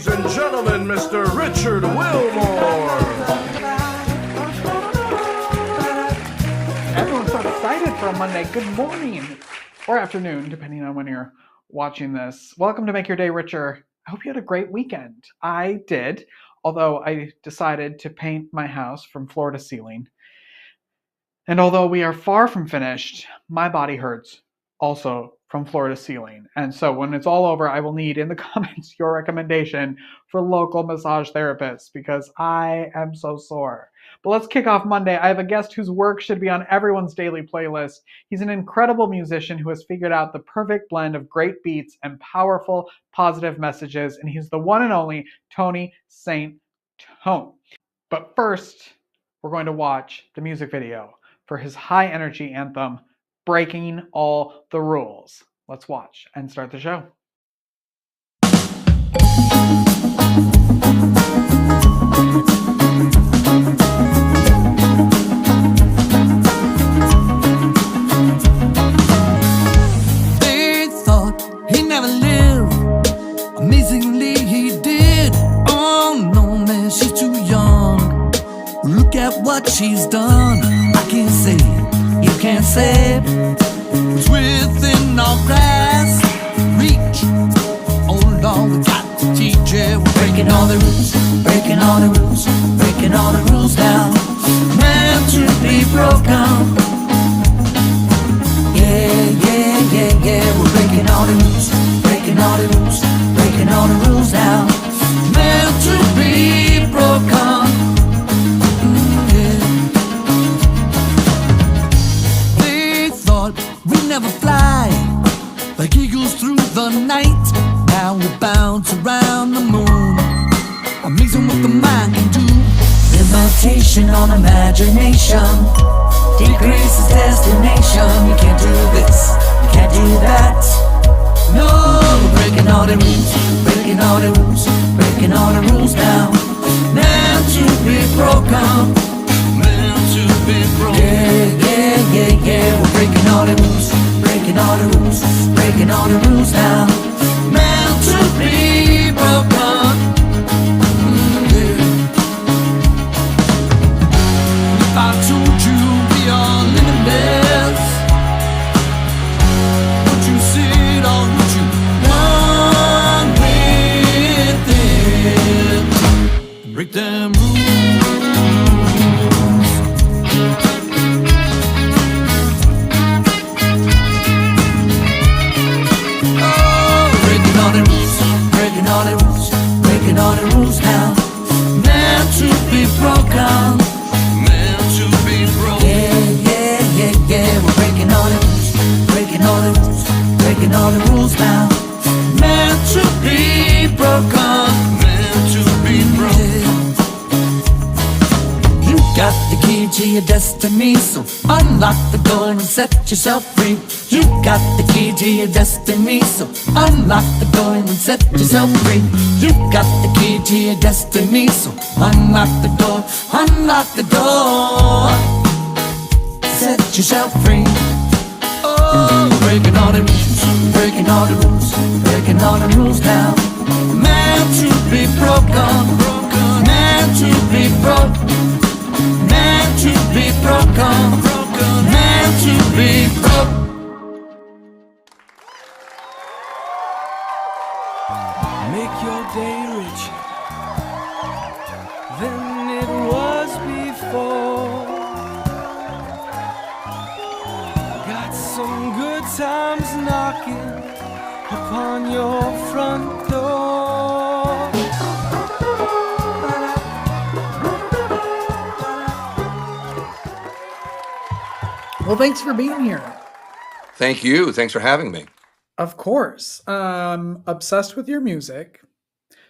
Ladies and gentlemen, Mr. Richard Wilmore. Everyone's so excited for a Monday. Good morning or afternoon, depending on when you're watching this. Welcome to Make Your Day Richer. I hope you had a great weekend. I did, although I decided to paint my house from floor to ceiling. And although we are far from finished, my body hurts also from floor to ceiling. And so when it's all over, I will need in the comments your recommendation for local massage therapists because I am so sore. But let's kick off Monday. I have a guest whose work should be on everyone's daily playlist. He's an incredible musician who has figured out the perfect blend of great beats and powerful, positive messages. And he's the one and only Tony St. Tone. But first, we're going to watch the music video for his high energy anthem, Breaking All the Rules. Let's watch and start the show. They thought he'd never live. Amazingly he did. Oh no, man, she's too young. Look at what she's done. I can't say, you can't say it's within our grasp reach. Oh Lord, we got to teach it. We're breaking all the rules, breaking all the rules, breaking all the rules now. Meant to be broken. Yeah, yeah, yeah, yeah. We're breaking all the rules, breaking all the rules, breaking all the rules now. Meant to be broken. We never fly like eagles through the night. Now we're bounced around the moon. Amazing what the mind can do. Limitation on imagination decreases destination. You can't do this, you can't do that. No, we're breaking all the rules, breaking all the rules, breaking all the rules now. Meant to be broken. To be broken. Yeah, yeah, yeah, yeah. We're breaking all the rules, breaking all the rules, breaking all the rules now. Meant to be broken. Yeah. If I told you we are limitless, would you sit or would you run with it? Break them rules. Breaking all the rules now. Meant to be broken. Meant to be broken. Yeah, yeah, yeah, yeah. We're breaking all the rules, breaking all the rules, breaking all the rules now. Meant to be broken. Meant to be broken. You got the key to your destiny, so unlock the door and set yourself free. You got the key to your destiny, so unlock the door and set yourself free. You got the key to your destiny, so unlock the door, unlock the door, set yourself free. Oh, breaking all the rules, breaking all the rules, breaking all the rules now. Meant to be broken, broken, meant to be broken. Meant to be broken, broken, meant to be broken. Make your day richer than it was before. Got some good times knocking upon your front door. Well, thanks for being here. Thank you. Thanks for having me. Of course. Obsessed with your music.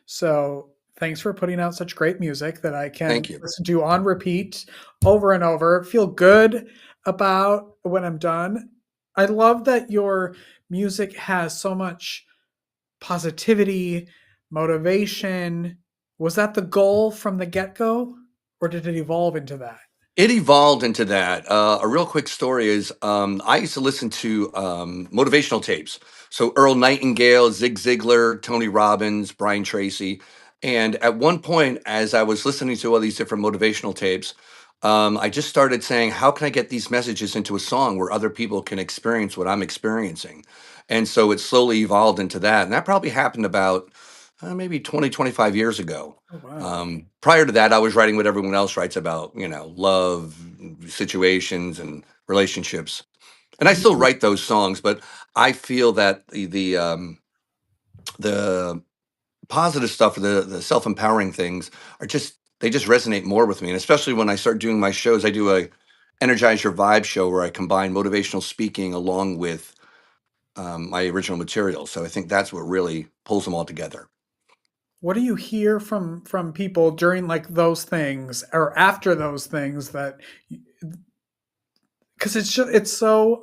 So thanks for putting out such great music that I can Thank you. listen to on repeat over and over. Feel good about when I'm done. I love that your music has so much positivity, motivation. Was that the goal from the get-go, or did it evolve into that? It evolved into that. A real quick story is I used to listen to motivational tapes. So Earl Nightingale, Zig Ziglar, Tony Robbins, Brian Tracy. And at one point, as I was listening to all these different motivational tapes, I just started saying, how can I get these messages into a song where other people can experience what I'm experiencing? And so it slowly evolved into that. And that probably happened about maybe 20, 25 years ago. Oh wow. Prior to that, I was writing what everyone else writes about, love, situations, and relationships. And I still write those songs, but I feel that the positive stuff, or the self empowering things, are just they just resonate more with me. And especially when I start doing my shows, I do a Energize Your Vibe show where I combine motivational speaking along with my original material. So I think that's what really pulls them all together. What do you hear from people during like those things or after those things that because it's so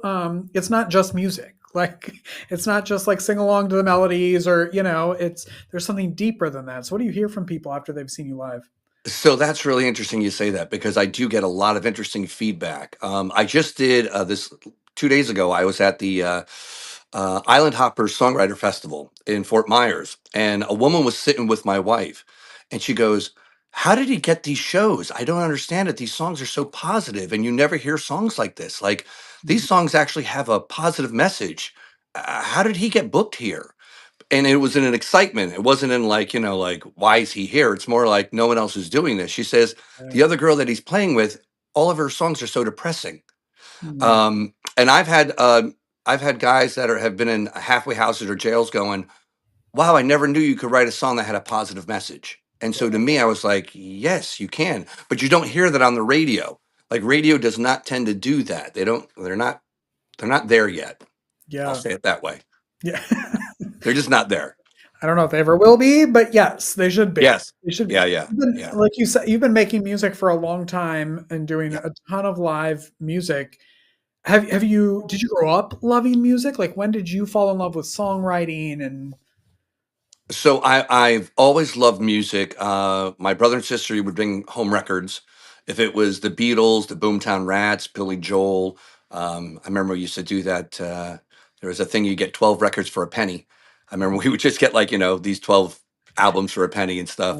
it's not just music. Like it's not just like sing along to the melodies or it's there's something deeper than that. So what do you hear from people after they've seen you live? So that's really interesting you say that because I do get a lot of interesting feedback. I just did this 2 days ago. I was at the Island Hoppers Songwriter Festival in Fort Myers, and a woman was sitting with my wife, and she goes, "How did he get these shows? I don't understand it. These songs are so positive, and you never hear songs like this. Like these songs actually have a positive message. How did he get booked here?" And it was in an excitement. It wasn't in like, like, why is he here? It's more like no one else is doing this. She says, Yeah. the other girl that he's playing with, all of her songs are so depressing. Mm. And I've had guys that have been in halfway houses or jails going, wow, I never knew you could write a song that had a positive message. And so to me, I was like, yes, you can, but you don't hear that on the radio. Like radio does not tend to do that. They're not there yet. I'll Yeah. say it that way. Yeah. They're just not there. I don't know if they ever will be, but yes, they should be. Yes. They should be. Yeah. Yeah. Yeah. Like you said, you've been making music for a long time and doing Yeah. a ton of live music. Have you did you grow up loving music? Like when did you fall in love with songwriting and So I've always loved music. My brother and sister would bring home records. If it was the Beatles, the Boomtown Rats, Billy Joel. I remember we used to do that. There was a thing you get 12 records for a penny. I remember we would just get like, these 12 albums for a penny and stuff.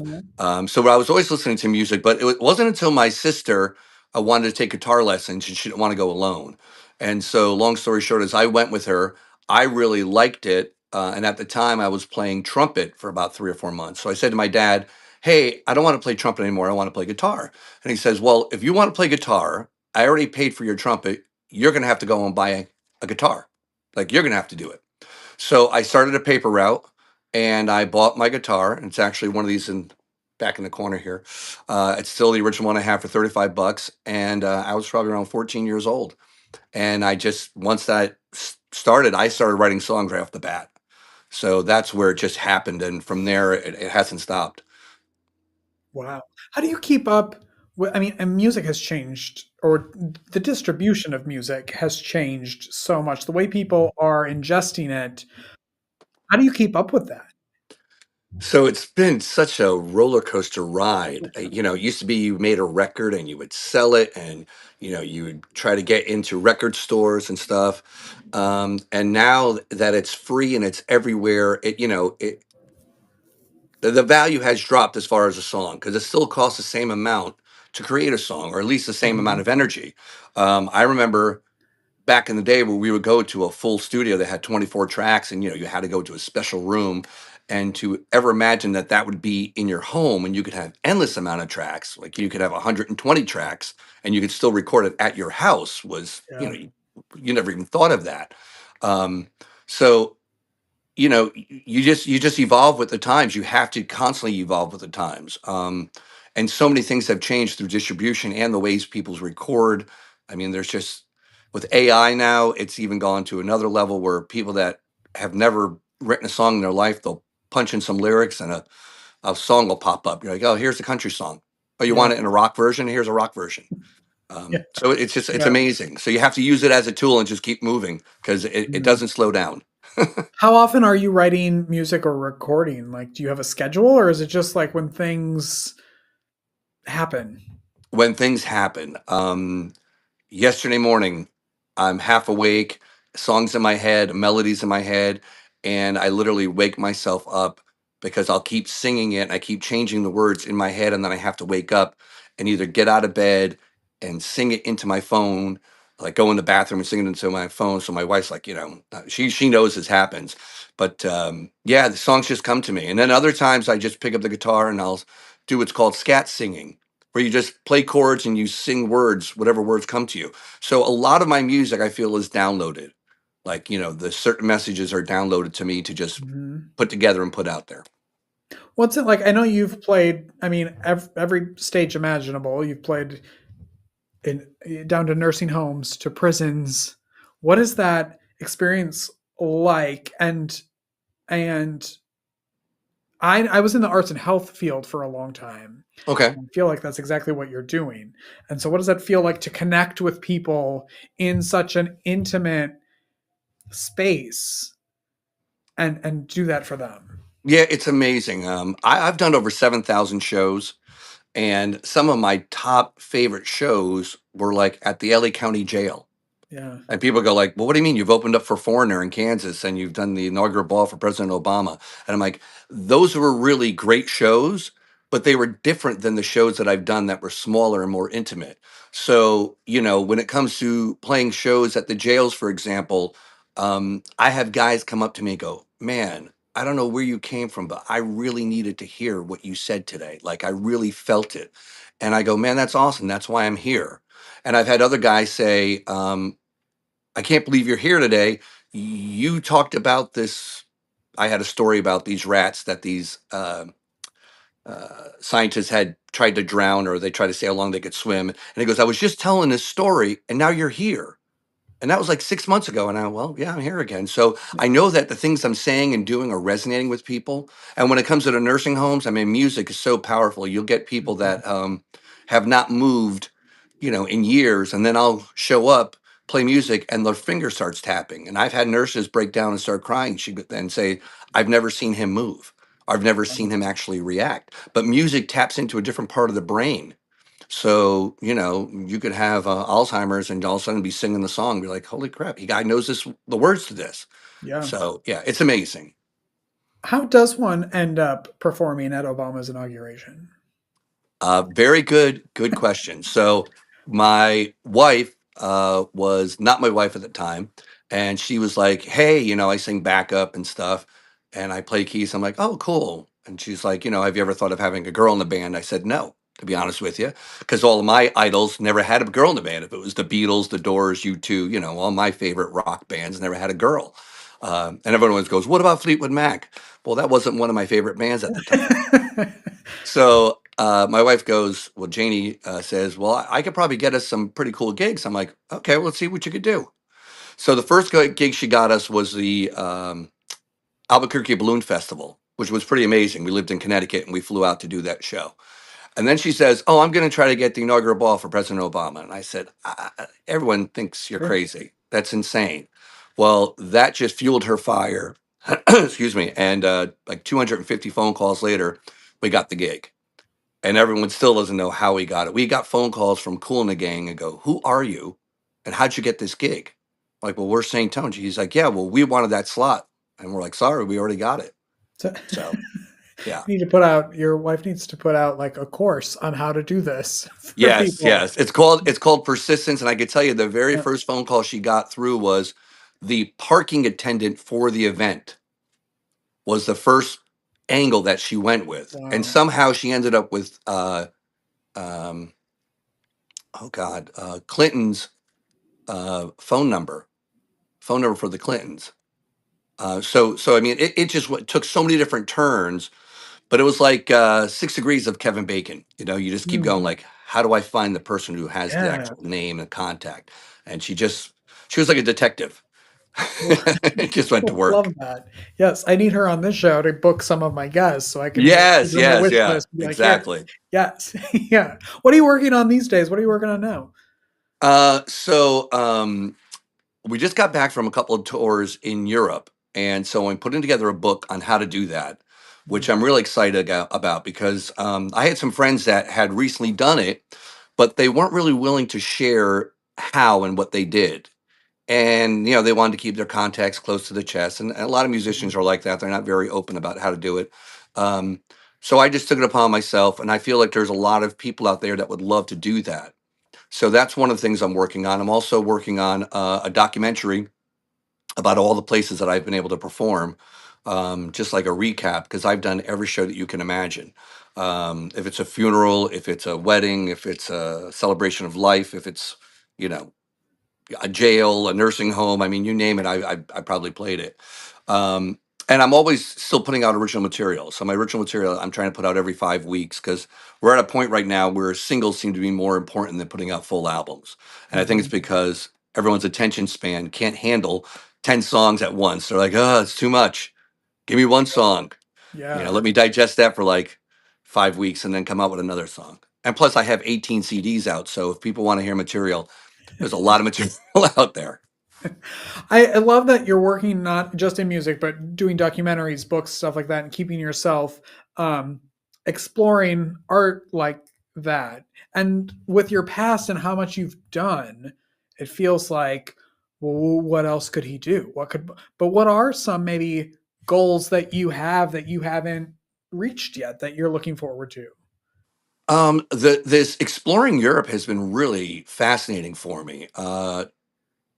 So I was always listening to music, but it wasn't until my sister wanted to take guitar lessons and she didn't want to go alone. And so long story short, as I went with her, I really liked it. And at the time, I was playing trumpet for about 3 or 4 months. So I said to my dad, "Hey, I don't want to play trumpet anymore. I want to play guitar." And he says, "Well, if you want to play guitar, I already paid for your trumpet. You're going to have to go and buy a guitar. Like, you're going to have to do it." So I started a paper route and I bought my guitar. And it's actually one of these back in the corner here. It's still the original one I have for 35 bucks. And I was probably around 14 years old. And once that started, I started writing songs right off the bat. So that's where it just happened, and from there, it hasn't stopped. wow. How do you keep up with, I mean, and music has changed or the distribution of music has changed so much. The way people are ingesting it. How do you keep up with that? So it's been such a roller coaster ride. It used to be you made a record and you would sell it, and you would try to get into record stores and stuff. And now that it's free and it's everywhere, the value has dropped as far as a song because it still costs the same amount to create a song, or at least the same amount Mhm. of energy. I remember back in the day where we would go to a full studio that had 24 tracks, and you had to go to a special room, and to ever imagine that that would be in your home and you could have endless amount of tracks, like you could have 120 tracks and you could still record it at your house, was Yeah. you never even thought of that. Um, so you just evolve with the times. You have to constantly evolve with the times. And so many things have changed through distribution and the ways people record. I mean, there's just, with AI now, it's even gone to another level where people that have never written a song in their life, they'll punch in some lyrics and a song will pop up. You're like, oh, here's a country song. Oh, you Yeah. want it in a rock version? Here's a rock version. Yeah. So it's Yeah. amazing. So you have to use it as a tool and just keep moving because it Mhm. doesn't slow down. How often are you writing music or recording? Like, do you have a schedule or is it just like when things happen? when things happen. Yesterday morning, I'm half awake, songs in my head, melodies in my head, and I literally wake myself up because I'll keep singing it and I keep changing the words in my head, and then I have to wake up and either get out of bed and sing it into my phone, like go in the bathroom and sing it into my phone. So my wife's like, she knows this happens, but yeah, the songs just come to me. And then other times I just pick up the guitar and I'll do what's called scat singing, where you just play chords and you sing words, whatever words come to you. So a lot of my music I feel is downloaded. Like, the certain messages are downloaded to me to just Mhm. put together and put out there. What's it like? I know you've played, I mean, every stage imaginable. You've played in down to nursing homes, to prisons. What is that experience like? And I was in the arts and health field for a long time. Okay. I feel like that's exactly what you're doing. And so what does that feel like to connect with people in such an intimate space and do that for them? Yeah, it's amazing. I've done over 7,000 shows, and some of my top favorite shows were like at the LA County Jail. Yeah. And people go like, "Well, what do you mean you've opened up for Foreigner in Kansas and you've done the inaugural ball for President Obama?" And I'm like, "Those were really great shows, but they were different than the shows that I've done that were smaller and more intimate." So, when it comes to playing shows at the jails, for example, I have guys come up to me and go, "Man, I don't know where you came from, but I really needed to hear what you said today. Like I really felt it." And I go, "Man, that's awesome. That's why I'm here." And I've had other guys say, "I can't believe you're here today. You talked about this." I had a story about these rats that these scientists had tried to drown, or they tried to see how long they could swim. And he goes, "I was just telling this story, and now you're here." And that was like 6 months ago. And well, yeah, I'm here again. So I know that the things I'm saying and doing are resonating with people. And when it comes to the nursing homes, I mean, music is so powerful. You'll get people Mhm. that have not moved, in years. And then I'll show up, play music, and their finger starts tapping. And I've had nurses break down and start crying. She would then say, "I've never seen him move. I've never seen him actually react." But music taps into a different part of the brain. So, you could have Alzheimer's and all of a sudden be singing the song, be like, "Holy crap, he guy knows the words to this." Yeah. So, yeah, it's amazing. How does one end up performing at Obama's inauguration? Very good question. So, my wife was not my wife at the time, and she was like, "Hey, I sing backup and stuff, and I play keys." I'm like, "Oh, cool." And she's like, "Have you ever thought of having a girl in the band?" I said, "No, to be honest with you, because all of my idols never had a girl in the band. If it was the Beatles, the Doors, U2, all my favorite rock bands never had a girl." And everyone always goes, "What about Fleetwood Mac?" Well, that wasn't one of my favorite bands at the time. So my wife goes, "Well, Janie says, well, I could probably get us some pretty cool gigs." I'm like, "Okay, well, let's see what you could do." So the first gig she got us was the Albuquerque Balloon Festival, which was pretty amazing. We lived in Connecticut and we flew out to do that show. And then she says, "Oh, I'm going to try to get the inaugural ball for President Obama." And I said, "Everyone thinks you're Sure. crazy. That's insane." Well, that just fueled her fire. Excuse me. And like 250 phone calls later, we got the gig. And everyone still doesn't know how we got it. We got phone calls from Cool and the Gang and go, "Who are you? And how'd you get this gig?" Like, "Well, we're St. Tone." He's like, "Yeah, well, we wanted that slot." And we're like, "Sorry, we already got it." So So, yeah. you need to put out, your wife needs to put out like a course on how to do this for Yes, people. yes. It's called persistence. And I could tell you the very Yeah. first phone call she got through was the parking attendant for the event was the first angle that she went with. And Wow. somehow she ended up with um oh God, Clinton's phone number for the Clintons. So I mean, it just took so many different turns, but it was like 6 degrees of Kevin Bacon. You just keep going Hmm. like, how do I find the person who has the Yeah. actual name and contact? And she was like a detective. Well, It just went to work. love that. Yes, I need her on this show to book some of my guests so I can like put Yes, her on my yes, wish yeah, list and be like, here, exactly. yes, yeah. What are you working on these days? What are you working on now? So we just got back from a couple of tours in Europe, and so I'm putting together a book on how to do that, which Mm. I'm really excited about because I had some friends that had recently done it, but they weren't really willing to share how and what they did. And they wanted to keep their contacts close to the chest, and a lot of musicians are like that. They're not very open about how to do it. Um, so I just took it upon myself, and I feel like there's a lot of people out there that would love to do that. So that's one of the things I'm working on. I'm also working on a documentary about all the places that I've been able to perform, just like a recap, because I've done every show that you can imagine. If it's a funeral, if it's a wedding, if it's a celebration of life, if it's, you know, a jail, a nursing home. I mean, you name it, I probably played it. Um, and I'm always still putting out original material. So my original material, I'm trying to put out every 5 weeks because we're at a point right now where singles seem to be more important than putting out full albums. And I think it's Mhm. because everyone's attention span can't handle 10 songs at once. They're like, oh, it's too much. Give me one song. Yeah. Let me digest that for like 5 weeks and then come out with another song. And plus, I have 18 CDs out. So if people want to hear material, there's a lot of material out there. I love that you're working not just in music, but doing documentaries, books, stuff like that, and keeping yourself um, exploring art like that. And with your past and how much you've done, it feels like, well, what else could he do? But what are some maybe goals that you have that you haven't reached yet that you're looking forward to? This exploring Europe has been really fascinating for me.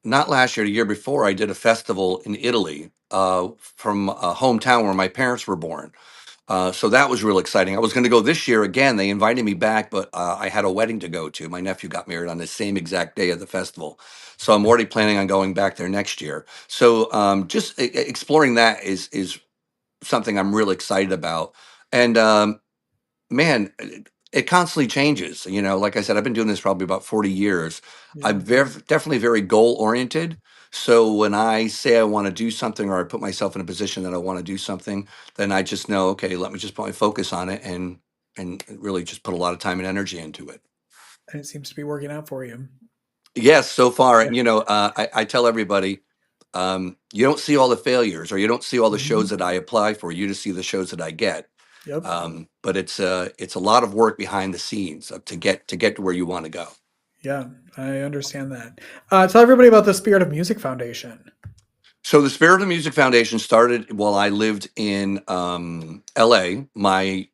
Not last year, the year before, I did a festival in Italy, from a hometown where my parents were born. So that was real exciting. I was going to go this year again. They invited me back, but I had a wedding to go to. My nephew got married on the same exact day of the festival. So I'm already planning on going back there next year. So just exploring that is something I'm really excited about. And man, it constantly changes. Like I said, I've been doing this probably about 40 years. I'm Yeah. definitely very goal oriented. So when I say I want to do something or I put myself in a position that I want to do something, then I just know, okay, let me just put my focus on it and really just put a lot of time and energy into it. And it seems to be working out for you. Yes, so far, Yeah. and I tell everybody, you don't see all the failures or you don't see all the shows Mhm. that I apply for. You just see the shows that I get. Yep. But it's a lot of work behind the scenes to get to where you want to go. Yeah, I understand that. Tell everybody about the Spirit of Music Foundation. So the Spirit of the Music Foundation started while I lived in LA. My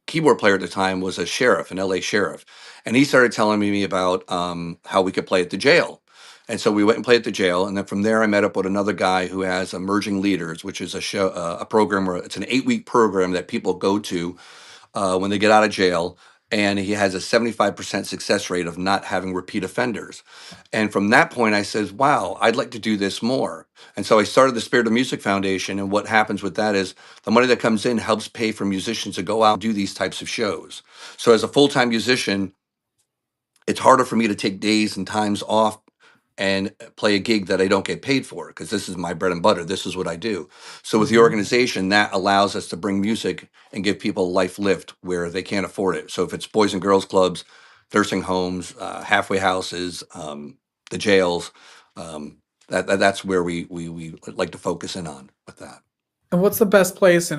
keyboard player at the time was a sheriff, an LA sheriff, and he started telling me about how we could play at the jail. And so we went and played at the jail, and then from there I met up with another guy who has Emerging Leaders, which is a program where it's an 8-week program that people go to when they get out of jail. And he has a 75% success rate of not having repeat offenders. And from that point, I says, wow, I'd like to do this more. And so I started the Spirit of Music Foundation. And what happens with that is the money that comes in helps pay for musicians to go out and do these types of shows. So as a full time musician, it's harder for me to take days and times off and play a gig that I don't get paid for because this is my bread and butter. This is what I do. So with the Mhm. organization, that allows us to bring music and give people a life lift where they can't afford it. So if it's boys and girls clubs, nursing homes, halfway houses, the jails, um, that's where we like to focus in on with that. And what's the best place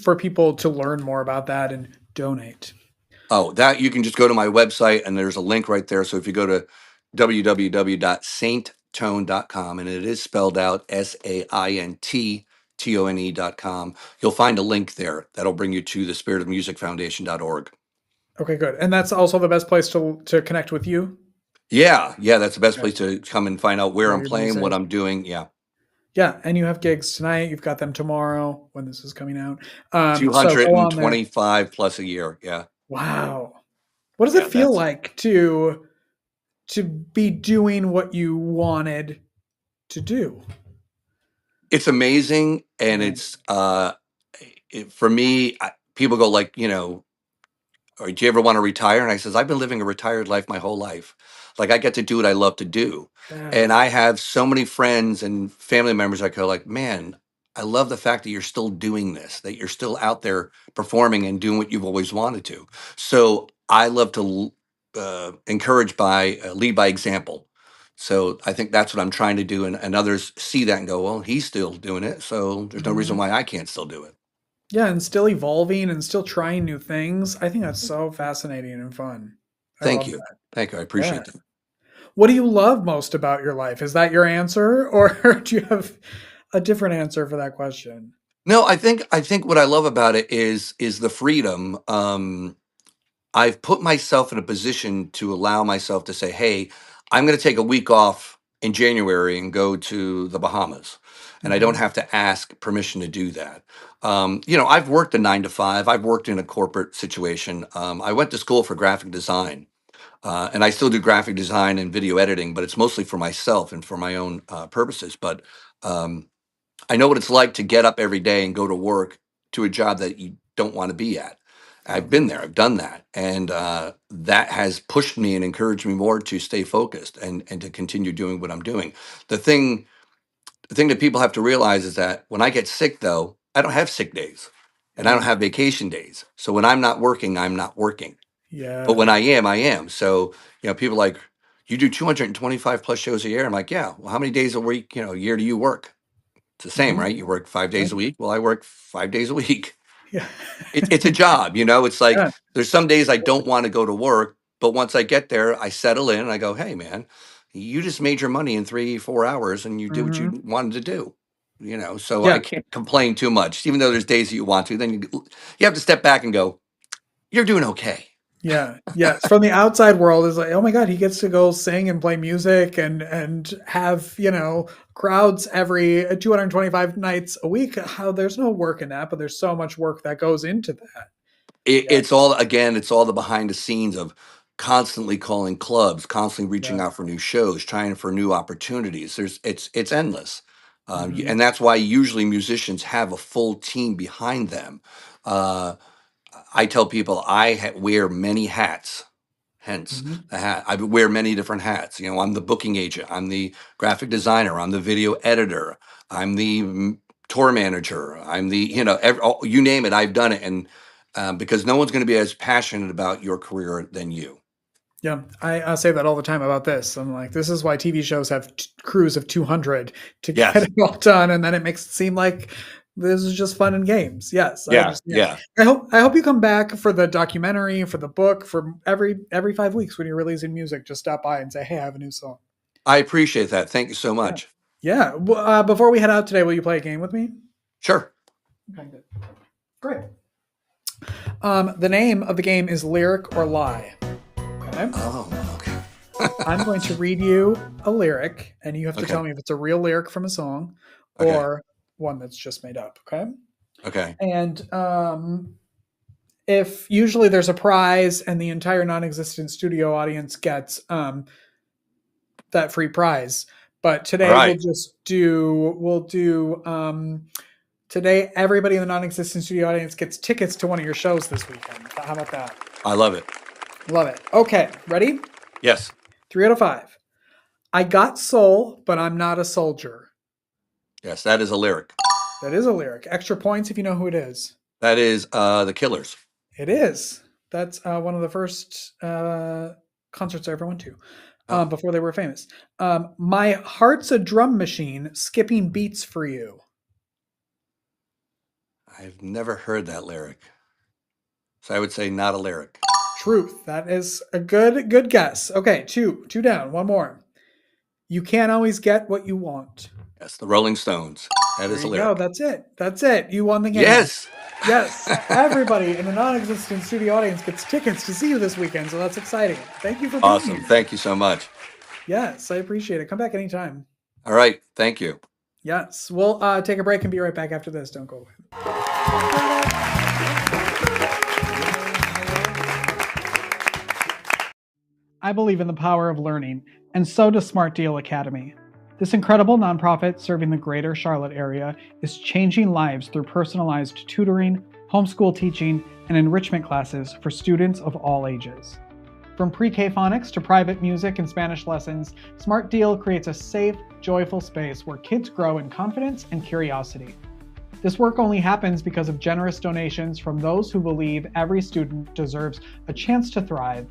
for people to learn more about that and donate? Oh, that you can just go to my website and there's a link right there. So if you go to www.sainttone.com and it is spelled out SAINTTONE.com, you'll find a link there that'll bring you to the spiritofmusicfoundation.org. Okay, good. And that's also the best place to connect with you. Yeah, yeah, that's the best Okay. place to come and find out where About I'm your playing, what music. I'm doing. Yeah. Yeah, and you have gigs tonight. You've got them tomorrow when this is coming out. So go on there. 225 plus a year. Yeah. Wow. What does it Yeah, feel that's like to be doing what you wanted to do? it's amazing and Yeah. it's for me people go like, or do you ever want to retire? And I says, I've been living a retired life my whole life. Like I get to do what I love to do. Yeah. And I have so many friends and family members that go like, man, I love the fact that you're still doing this, that you're still out there performing and doing what you've always wanted to. So I love to encourage lead by example. So I think that's what I'm trying to do. And others see that and go, well, he's still doing it. So there's no reason Mhm. why I can't still do it. Yeah, and still evolving and still trying new things. I think that's so fascinating and fun. I Thank love you. that. Thank you. I Yeah. appreciate that. What do you love most about your life? Is that your answer, or do you have a different answer for that question? No, I think what I love about it is the freedom. I've put myself in a position to allow myself to say, "Hey, I'm going to take a week off in January and go to the Bahamas," and I don't Hmm. have to ask permission to do that. I've worked a 9 to 5. I've worked in a corporate situation. I went to school for graphic design, and I still do graphic design and video editing, but it's mostly for myself and for my own purposes. But um, I know what it's like to get up every day and go to work to a job that you don't want to be at. Yeah. I've been there, I've done that. And that has pushed me and encouraged me more to stay focused and to continue doing what I'm doing. The thing, the thing that people have to realize is that when I get sick, though, I don't have sick days and I don't Yeah. have vacation days. So when I'm not working, I'm not working. But when Yeah. I am, I am. So, people are like, you do 225 plus shows a year. I'm like, yeah. Well, how many days a week, a year do you work? It's the same, Hmm. right? You work 5 days a Yeah. week. Well, I work 5 days a week. Yeah. It's a job, It's like Yeah. there's some days I don't want to go to work, but once I get there, I settle in and I go, "Hey, man, you just made your money in 3, 4 hours, and you did what Hmm. you wanted to do." So I Yeah. can't complain too much, even though there's days that you want to. Then you have to step back and go, "You're doing okay." Yeah. Yes. From the outside world is like, oh my God, he gets to go sing and play music and have, crowds every 225 nights a week. How there's no work in that, but there's so much work that goes into that. Yeah. It's all the behind the scenes of constantly calling clubs, constantly reaching Yeah. out for new shows, trying for new opportunities. It's endless. Hmm. And that's why usually musicians have a full team behind them. uh, I tell people wear many hats. Hence Hmm. the hat. I wear many different hats. I'm the booking agent. I'm the graphic designer. I'm the video editor. I'm the tour manager. I'm the you name it. I've done it, and because no one's going to be as passionate about your career than you. Yeah, I say that all the time about this. I'm like, this is why TV shows have crews of 200 to get Yes. it all done, and then it makes it seem like this is just fun and games. Yes, I Yeah. understand. Yeah. I hope you come back for the documentary, for the book, for every 5 weeks when you're releasing music. Just stop by and say, hey, I have a new song. I appreciate that. Thank you so Yeah, much. yeah. Before we head out today, will you play a game with me? Sure. Okay, good. Great. The name of the game is Lyric or Lie. Okay. Oh, okay. I'm going to read you a lyric, and you have to Okay. tell me if it's a real lyric from a song Okay. or one that's just made up. Okay. Okay. And if usually there's a prize, and the entire non-existent studio audience gets that free prize, but All today right. today everybody in the non-existent studio audience gets tickets to one of your shows this weekend. How about that? I love it. Love it. Okay, ready? Yes. 3 out of 5. I got soul, but I'm not a soldier. Yes. That is a lyric. That is a lyric. Extra points if you know who it is. That is the Killers. It is. That's one of the first concerts I ever went to Oh, before they were famous. My heart's a drum machine, skipping beats for you. I've never heard that lyric. So I would say not a lyric. Truth. That is a good guess. Okay, two down. One more. You can't always get what you want. Yes, the Rolling Stones. That There is a you go. lyric. That's it. That's it. You won the game. Yes. Yes, everybody in the non-existent studio audience gets tickets to see you this weekend, so that's exciting. Thank you for being Awesome. here. Thank you so much. Yes, I appreciate it. Come back anytime. All right. Thank you. Yes, we'll take a break and be right back after this. Don't go away. I believe in the power of learning, and so does Smart Deal Academy. This incredible nonprofit serving the greater Charlotte area is changing lives through personalized tutoring, homeschool teaching, and enrichment classes for students of all ages. From pre-K phonics to private music and Spanish lessons, Smart Deal creates a safe, joyful space where kids grow in confidence and curiosity. This work only happens because of generous donations from those who believe every student deserves a chance to thrive.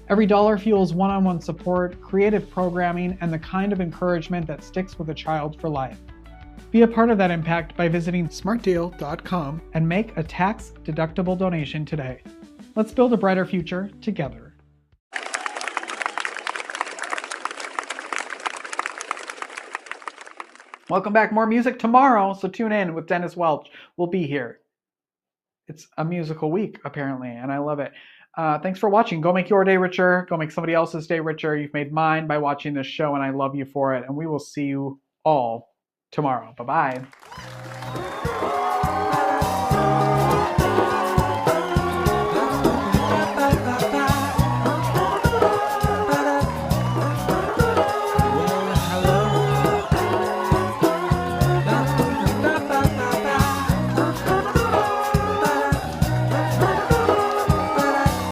Every dollar fuels one-on-one support, creative programming, and the kind of encouragement that sticks with a child for life. Be a part of that impact by visiting smartdeal.com and make a tax-deductible donation today. Let's build a brighter future together. Welcome back. More music tomorrow, so tune in with Dennis Welch. We'll be here. It's a musical week, apparently, and I love it. Thanks for watching. Go make your day richer. Go make somebody else's day richer. You've made mine by watching this show, and I love you for it. And we will see you all tomorrow. Bye-bye.